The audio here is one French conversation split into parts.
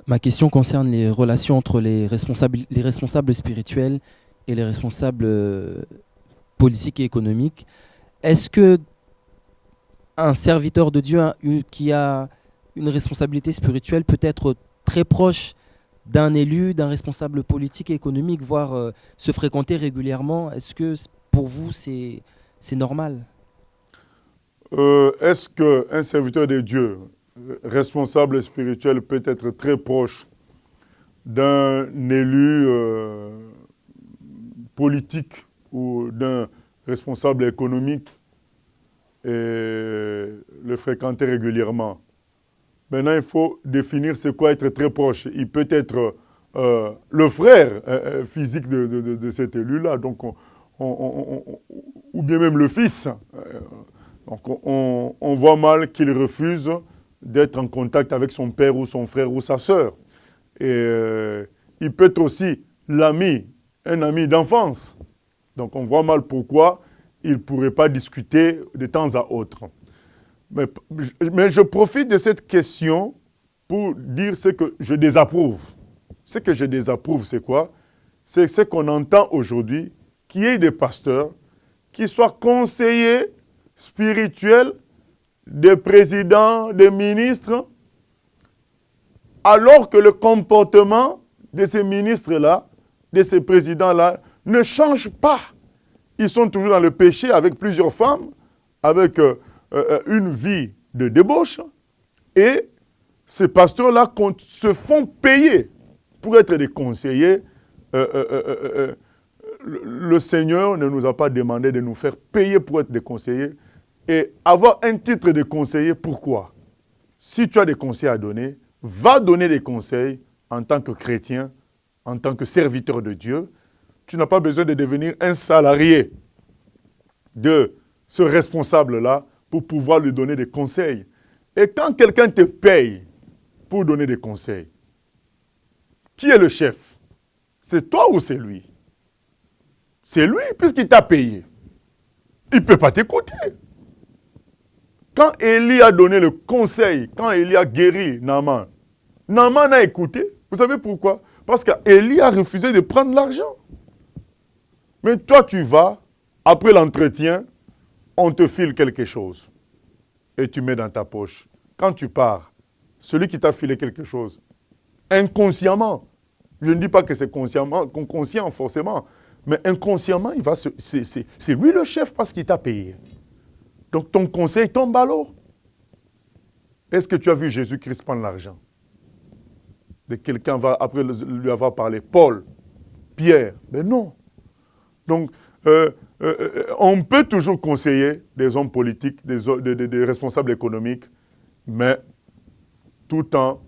Ma question concerne les relations entre les responsables spirituels et les responsables politiques et économiques. Est-ce que un serviteur de Dieu qui a une responsabilité spirituelle peut être très proche d'un élu, d'un responsable politique et économique, voire se fréquenter régulièrement? Est-ce que pour vous, c'est normal? Est-ce qu'un serviteur de Dieu, responsable spirituel, peut être très proche d'un élu politique ou d'un responsable économique et le fréquenter régulièrement? Maintenant, il faut définir c'est quoi être très proche. Il peut être le frère physique de cet élu-là, donc ou bien même le fils. Donc on voit mal qu'il refuse d'être en contact avec son père ou son frère ou sa sœur. Et il peut être aussi l'ami, un ami d'enfance. Donc on voit mal pourquoi il ne pourrait pas discuter de temps à autre. Mais je profite de cette question pour dire ce que je désapprouve. Ce que je désapprouve, c'est quoi? C'est ce qu'on entend aujourd'hui, qu'il y ait des pasteurs qui soient conseillers spirituels des présidents, des ministres, alors que le comportement de ces ministres-là, de ces présidents-là, ne change pas. Ils sont toujours dans le péché avec plusieurs femmes, avec une vie de débauche, et ces pasteurs-là se font payer pour être des conseillers. Le Seigneur ne nous a pas demandé de nous faire payer pour être des conseillers. Et avoir un titre de conseiller, pourquoi? Si tu as des conseils à donner, va donner des conseils en tant que chrétien, en tant que serviteur de Dieu. Tu n'as pas besoin de devenir un salarié de ce responsable-là pour pouvoir lui donner des conseils. Et quand quelqu'un te paye pour donner des conseils, qui est le chef? C'est toi ou c'est lui? C'est lui, puisqu'il t'a payé. Il ne peut pas t'écouter. Quand Élie a donné le conseil, quand Élie a guéri Naaman, Naaman a écouté. Vous savez pourquoi? Parce qu'Élie a refusé de prendre l'argent. Mais toi, tu vas, après l'entretien, on te file quelque chose. Et tu mets dans ta poche. Quand tu pars, celui qui t'a filé quelque chose, inconsciemment, je ne dis pas que c'est conscient forcément, mais inconsciemment, c'est lui le chef parce qu'il t'a payé. Donc ton conseil tombe à l'eau. Est-ce que tu as vu Jésus-Christ prendre l'argent de quelqu'un après lui avoir parlé? Paul, Pierre, mais non. Donc, on peut toujours conseiller des hommes politiques, des responsables économiques, mais tout en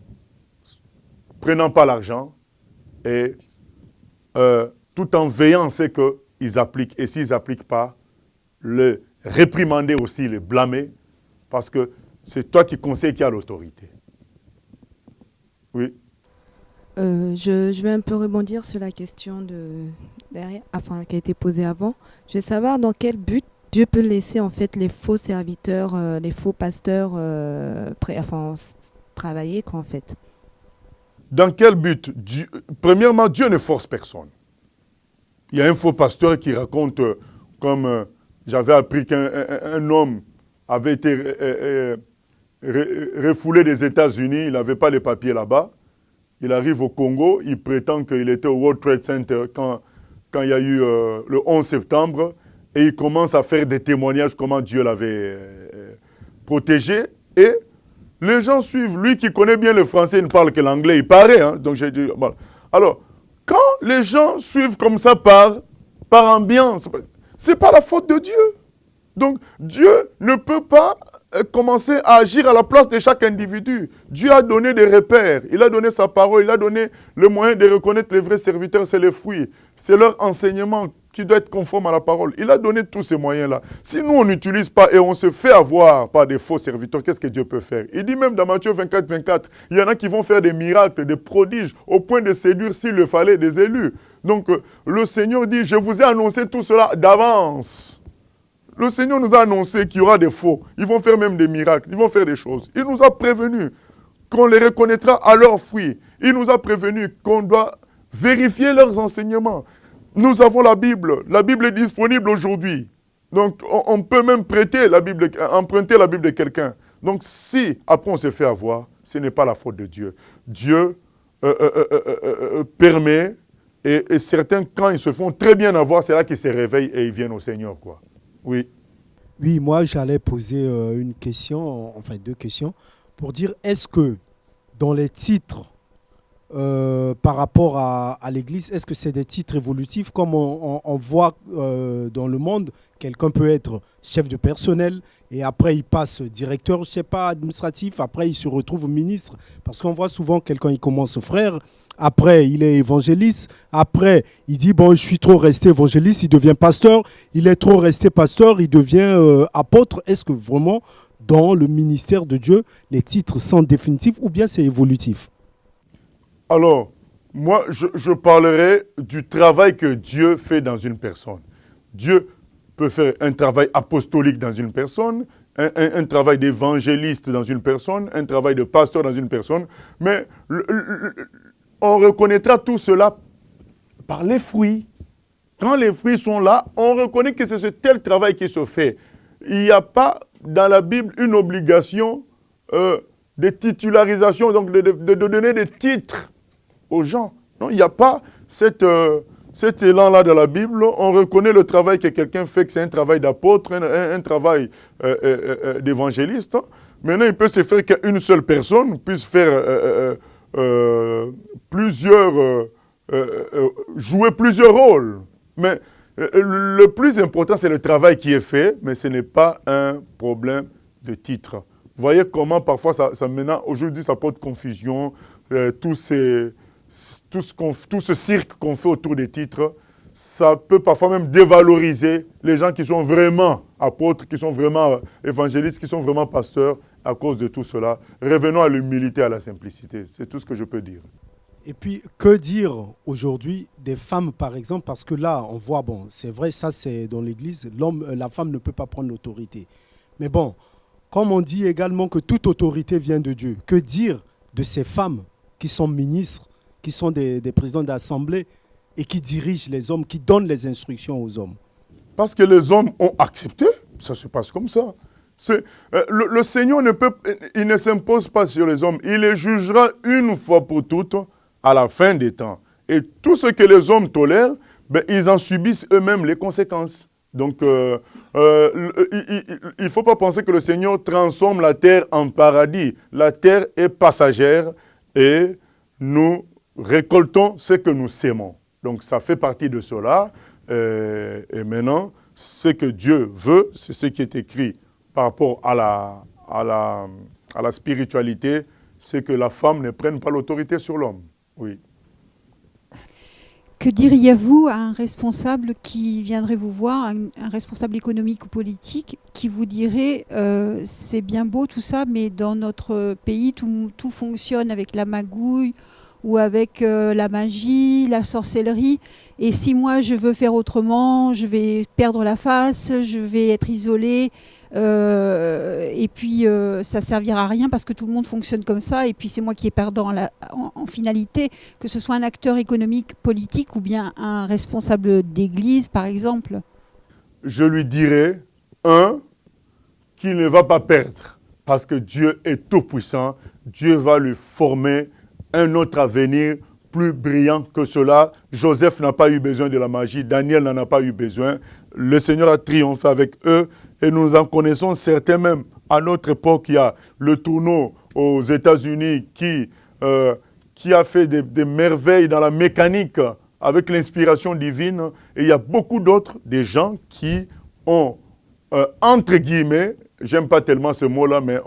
prenant pas l'argent et tout en veillant à ce qu'ils appliquent. Et s'ils n'appliquent pas, le réprimander aussi, le blâmer, parce que c'est toi qui conseilles qui a l'autorité. Oui. Je vais un peu rebondir sur la question qui a été posée avant. Je veux savoir dans quel but Dieu peut laisser en fait les faux serviteurs, les faux pasteurs travailler en fait. Dans quel but? Premièrement, Dieu ne force personne. Il y a un faux pasteur qui raconte comme j'avais appris qu'un homme avait été refoulé des États-Unis, il n'avait pas les papiers là-bas. Il arrive au Congo, il prétend qu'il était au World Trade Center quand il y a eu le 11 septembre, et il commence à faire des témoignages comment Dieu l'avait protégé, et les gens suivent. Lui qui connaît bien le français, il ne parle que l'anglais, il paraît. Hein, donc j'ai dit, voilà. Alors, quand les gens suivent comme ça par ambiance, ce n'est pas la faute de Dieu. Donc, Dieu ne peut pas commencer à agir à la place de chaque individu. Dieu a donné des repères, il a donné sa parole, il a donné le moyen de reconnaître les vrais serviteurs, c'est les fruits. C'est leur enseignement qui doit être conforme à la parole. Il a donné tous ces moyens-là. Si nous, on n'utilise pas et on se fait avoir par des faux serviteurs, qu'est-ce que Dieu peut faire? Il dit même dans Matthieu 24, 24, il y en a qui vont faire des miracles, des prodiges, au point de séduire, s'il le fallait, des élus. Donc, le Seigneur dit, je vous ai annoncé tout cela d'avance. Le Seigneur nous a annoncé qu'il y aura des faux. Ils vont faire même des miracles. Ils vont faire des choses. Il nous a prévenus. qu'on les reconnaîtra à leurs fruits. Il nous a prévenu qu'on doit vérifier leurs enseignements. Nous avons la Bible. La Bible est disponible aujourd'hui. Donc, on peut même prêter la Bible, emprunter la Bible de quelqu'un. Donc, si après on se fait avoir, ce n'est pas la faute de Dieu. Dieu permet, et certains, quand ils se font très bien avoir, c'est là qu'ils se réveillent et ils viennent au Seigneur, quoi. Oui. Oui, moi j'allais poser une question, enfin 2 questions, pour dire est-ce que dans les titres par rapport à l'Église, est-ce que c'est des titres évolutifs comme on voit dans le monde, quelqu'un peut être chef de personnel et après il passe directeur, je sais pas, administratif, après il se retrouve ministre, parce qu'on voit souvent quelqu'un il commence frère, après il est évangéliste, après il dit bon je suis trop resté évangéliste, il devient pasteur, il est trop resté pasteur, il devient apôtre. Est-ce que vraiment dans le ministère de Dieu les titres sont définitifs ou bien c'est évolutif? Alors, moi, je parlerai du travail que Dieu fait dans une personne. Dieu peut faire un travail apostolique dans une personne, un travail d'évangéliste dans une personne, un travail de pasteur dans une personne, mais on reconnaîtra tout cela par les fruits. Quand les fruits sont là, on reconnaît que c'est ce tel travail qui se fait. Il n'y a pas dans la Bible une obligation de titularisation, donc de donner des titres aux gens. Non, il n'y a pas cet élan-là dans la Bible. On reconnaît le travail que quelqu'un fait, que c'est un travail d'apôtre, un travail d'évangéliste. Maintenant, il peut se faire qu'une seule personne puisse faire jouer plusieurs rôles. Mais le plus important, c'est le travail qui est fait, mais ce n'est pas un problème de titre. Vous voyez comment parfois, maintenant, aujourd'hui, ça porte confusion, tout ce cirque qu'on fait autour des titres, ça peut parfois même dévaloriser les gens qui sont vraiment apôtres, qui sont vraiment évangélistes, qui sont vraiment pasteurs à cause de tout cela. Revenons à l'humilité, à la simplicité. C'est tout ce que je peux dire. Et puis, que dire aujourd'hui des femmes, par exemple, parce que là, on voit, bon, c'est vrai, ça c'est dans l'Église, la femme ne peut pas prendre l'autorité. Mais bon, comme on dit également que toute autorité vient de Dieu, que dire de ces femmes qui sont ministres, qui sont des présidents d'assemblée et qui dirigent les hommes, qui donnent les instructions aux hommes? Parce que les hommes ont accepté, ça se passe comme ça. Le Seigneur il ne s'impose pas sur les hommes, il les jugera une fois pour toutes à la fin des temps. Et tout ce que les hommes tolèrent, ils en subissent eux-mêmes les conséquences. Donc, il ne faut pas penser que le Seigneur transforme la terre en paradis. La terre est passagère et nous récoltons ce que nous sémons. Donc, ça fait partie de cela. Et maintenant, ce que Dieu veut, c'est ce qui est écrit par rapport à la spiritualité, c'est que la femme ne prenne pas l'autorité sur l'homme. Oui. Que diriez-vous à un responsable qui viendrait vous voir, un responsable économique ou politique, qui vous dirait c'est bien beau tout ça, mais dans notre pays, tout fonctionne avec la magouille ou avec la magie, la sorcellerie, et si moi je veux faire autrement, je vais perdre la face, je vais être isolée, et puis ça servira à rien parce que tout le monde fonctionne comme ça, et puis c'est moi qui est perdant en finalité, que ce soit un acteur économique, politique ou bien un responsable d'église par exemple. Je lui dirais, qu'il ne va pas perdre parce que Dieu est tout puissant, Dieu va lui former un autre avenir plus brillant que cela. Joseph n'a pas eu besoin de la magie, Daniel n'en a pas eu besoin. Le Seigneur a triomphé avec eux et nous en connaissons certains même. À notre époque, il y a le Tourneau aux États-Unis qui a fait des merveilles dans la mécanique avec l'inspiration divine. Et il y a beaucoup d'autres, des gens qui ont, entre guillemets, j'aime pas tellement ce mot-là, mais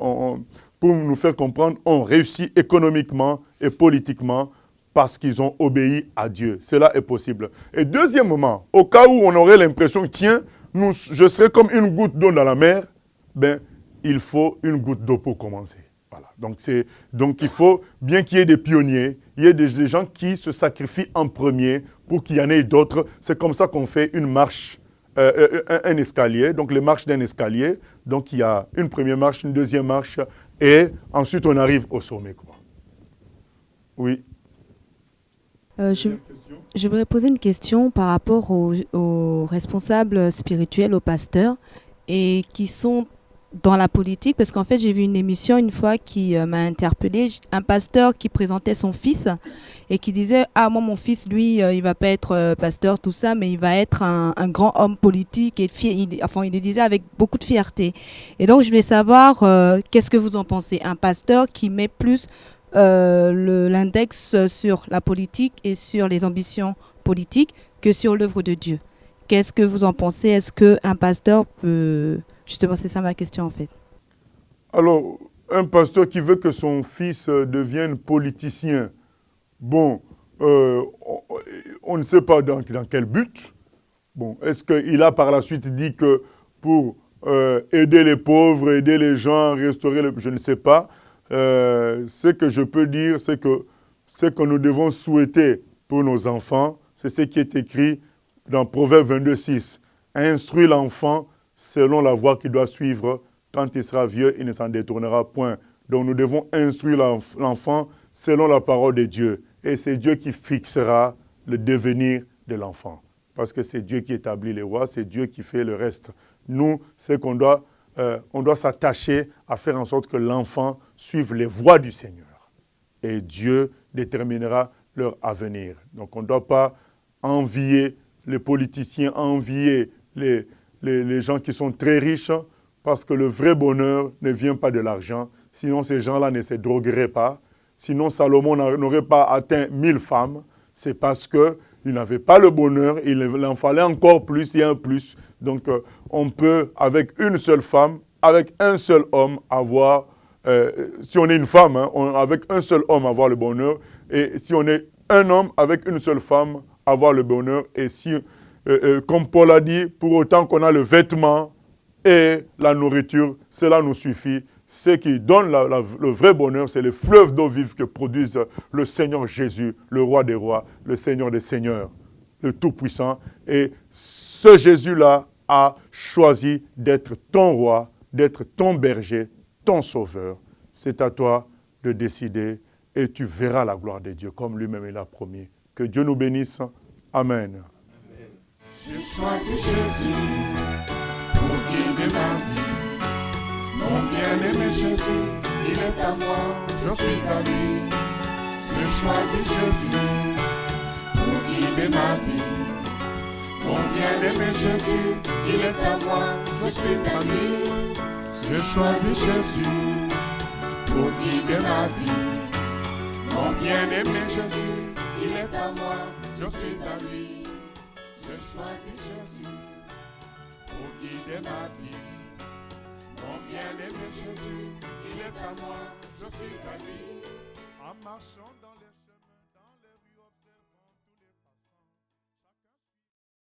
pour nous faire comprendre, ont réussi économiquement et politiquement parce qu'ils ont obéi à Dieu. Cela est possible. Et deuxièmement, au cas où on aurait l'impression, tiens, je serais comme une goutte d'eau dans la mer, il faut une goutte d'eau pour commencer. Voilà. Donc il faut bien qu'il y ait des pionniers, il y ait des gens qui se sacrifient en premier pour qu'il y en ait d'autres. C'est comme ça qu'on fait une marche, un escalier, donc les marches d'un escalier. Donc il y a une première marche, une deuxième marche, et ensuite on arrive au sommet, quoi. Oui. Je voudrais poser une question par rapport aux responsables spirituels, aux pasteurs, et qui sont dans la politique, parce qu'en fait j'ai vu une émission une fois qui m'a interpellée, un pasteur qui présentait son fils et qui disait « Ah, moi mon fils, lui, il va pas être pasteur, tout ça, mais il va être un grand homme politique. » Et il le disait avec beaucoup de fierté. Et donc je voulais savoir, qu'est-ce que vous en pensez? Un pasteur qui met plus l'index sur la politique et sur les ambitions politiques que sur l'œuvre de Dieu. Qu'est-ce que vous en pensez? Est-ce qu'un pasteur peut... Justement, c'est ça ma question en fait. Alors, un pasteur qui veut que son fils devienne politicien, bon, on ne sait pas dans quel but. Bon, est-ce qu'il a par la suite dit que pour aider les pauvres, aider les gens, restaurer je ne sais pas. Ce que je peux dire, c'est que ce que nous devons souhaiter pour nos enfants, c'est ce qui est écrit dans Proverbe 22:6. Instruis l'enfant selon la voie qu'il doit suivre. Quand il sera vieux, il ne s'en détournera point. Donc nous devons instruire l'enfant selon la parole de Dieu. Et c'est Dieu qui fixera le devenir de l'enfant. Parce que c'est Dieu qui établit les rois, c'est Dieu qui fait le reste. Nous, c'est qu'on doit, on doit s'attacher à faire en sorte que l'enfant suive les voies du Seigneur. Et Dieu déterminera leur avenir. Donc on ne doit pas envier les politiciens, envier les gens qui sont très riches, parce que le vrai bonheur ne vient pas de l'argent. Sinon, ces gens-là ne se drogueraient pas. Sinon, Salomon n'aurait pas atteint 1000 femmes. C'est parce qu'il n'avait pas le bonheur, il en fallait encore plus et un plus. Donc, on peut, avec une seule femme, avec un seul homme, avoir, si on est une femme, hein, avec un seul homme, avoir le bonheur. Et si on est un homme, avec une seule femme, avoir le bonheur. Et si, comme Paul a dit, pour autant qu'on a le vêtement et la nourriture, cela nous suffit. Ce qui donne le vrai bonheur, c'est le fleuve d'eau vive que produise le Seigneur Jésus, le roi des rois, le Seigneur des seigneurs, le Tout-Puissant. Et ce Jésus-là a choisi d'être ton roi, d'être ton berger, ton sauveur. C'est à toi de décider et tu verras la gloire de Dieu, comme lui-même il a promis. Que Dieu nous bénisse. Amen. J'ai choisi Jésus pour guider ma vie. Mon bien-aimé Jésus, il est à moi, je suis à lui. J'ai choisi Jésus pour guider ma vie. Mon bien-aimé Jésus, il est à moi, je suis à lui. J'ai choisi Jésus pour guider ma vie. Mon bien-aimé Jésus, il est à moi, je suis à lui. J'ai choisi Jésus pour guider ma vie. Mon bien-aimé Jésus, il est à moi, je suis à lui. En marchant dans les